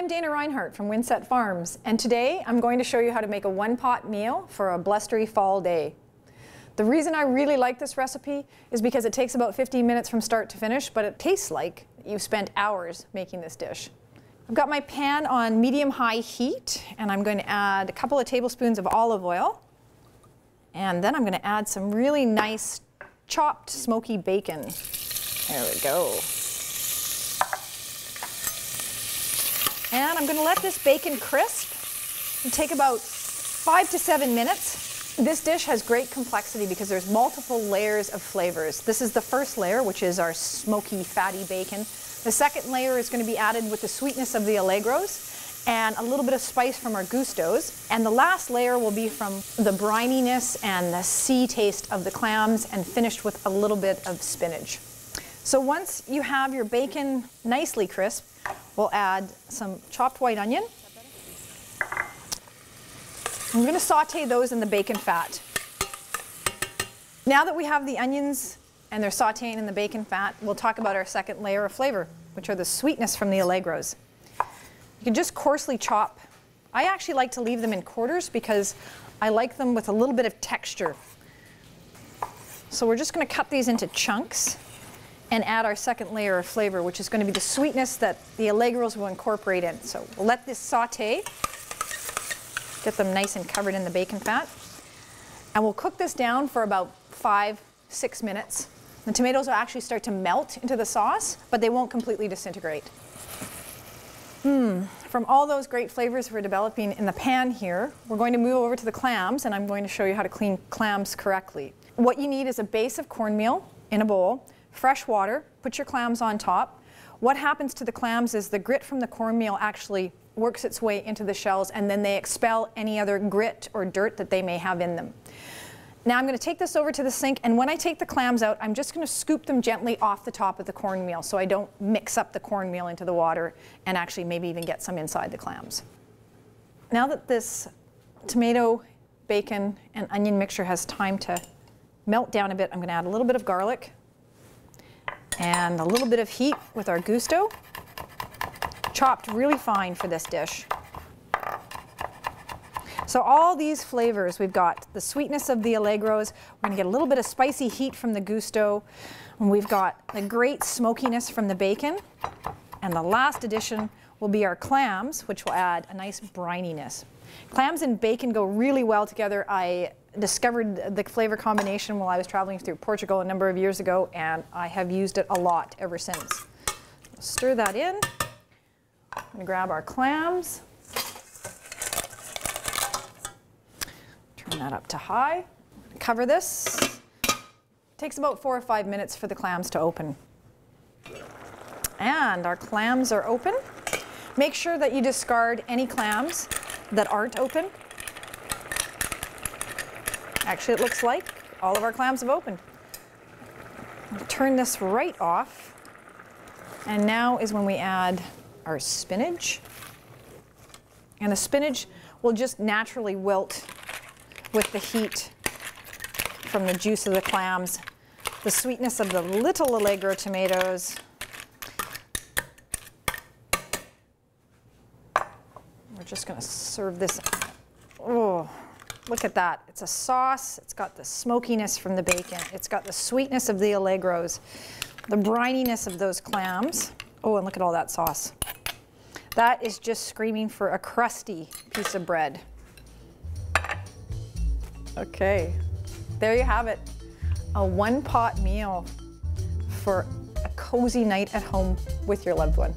Dana Reinhardt from Windset Farms, and today I'm going to show you how to make a one-pot meal for a blustery fall day. The reason I really like this recipe is because it takes about 15 minutes from start to finish, but it tastes like you've spent hours making this dish. I've got my pan on medium-high heat, and I'm going to add a couple of tablespoons of olive oil, and then I'm going to add some really nice chopped smoky bacon. There we go. And I'm going to let this bacon crisp. It'll take about 5 to 7 minutes. This dish has great complexity because there's multiple layers of flavors. This is the first layer, which is our smoky, fatty bacon. The second layer is going to be added with the sweetness of the Allegros and a little bit of spice from our gustos. And the last layer will be from the brininess and the sea taste of the clams, and finished with a little bit of spinach. So once you have your bacon nicely crisp, we'll add some chopped white onion. I'm going to saute those in the bacon fat. Now that we have the onions and they're sauteing in the bacon fat, we'll talk about our second layer of flavor, which are the sweetness from the Allegros. You can just coarsely chop. I actually like to leave them in quarters because I like them with a little bit of texture. So we're just going to cut these into chunks and add our second layer of flavor, which is going to be the sweetness that the Allegros will incorporate in. So we'll let this saute, get them nice and covered in the bacon fat, and we'll cook this down for about 5-6 minutes. The tomatoes will actually start to melt into the sauce, but they won't completely disintegrate. From all those great flavors we're developing in the pan here, we're going to move over to the clams, and I'm going to show you how to clean clams correctly. What you need is a base of cornmeal in a bowl, fresh water, put your clams on top. What happens to the clams is the grit from the cornmeal actually works its way into the shells, and then they expel any other grit or dirt that they may have in them. Now I'm going to take this over to the sink, and when I take the clams out, I'm just going to scoop them gently off the top of the cornmeal so I don't mix up the cornmeal into the water and actually maybe even get some inside the clams. Now that this tomato, bacon, and onion mixture has time to melt down a bit, I'm going to add a little bit of garlic and a little bit of heat with our gusto, chopped really fine for this dish. So all these flavors, we've got the sweetness of the Allegros, we're going to get a little bit of spicy heat from the gusto, and we've got the great smokiness from the bacon, and the last addition will be our clams, which will add a nice brininess. Clams and bacon go really well together. I discovered the flavor combination while I was traveling through Portugal a number of years ago, and I have used it a lot ever since. Stir that in. I'm going to grab our clams. Turn that up to high. Cover this. It takes about 4 or 5 minutes for the clams to open. And our clams are open. Make sure that you discard any clams that aren't open. Actually, it looks like all of our clams have opened. I'll turn this right off. And now is when we add our spinach. And the spinach will just naturally wilt with the heat from the juice of the clams, the sweetness of the little Allegro tomatoes. We're just going to serve this. Oh, look at that. It's a sauce. It's got the smokiness from the bacon. It's got the sweetness of the Allegros, the brininess of those clams. Oh, and look at all that sauce. That is just screaming for a crusty piece of bread. Okay, there you have it. A one-pot meal for a cozy night at home with your loved one.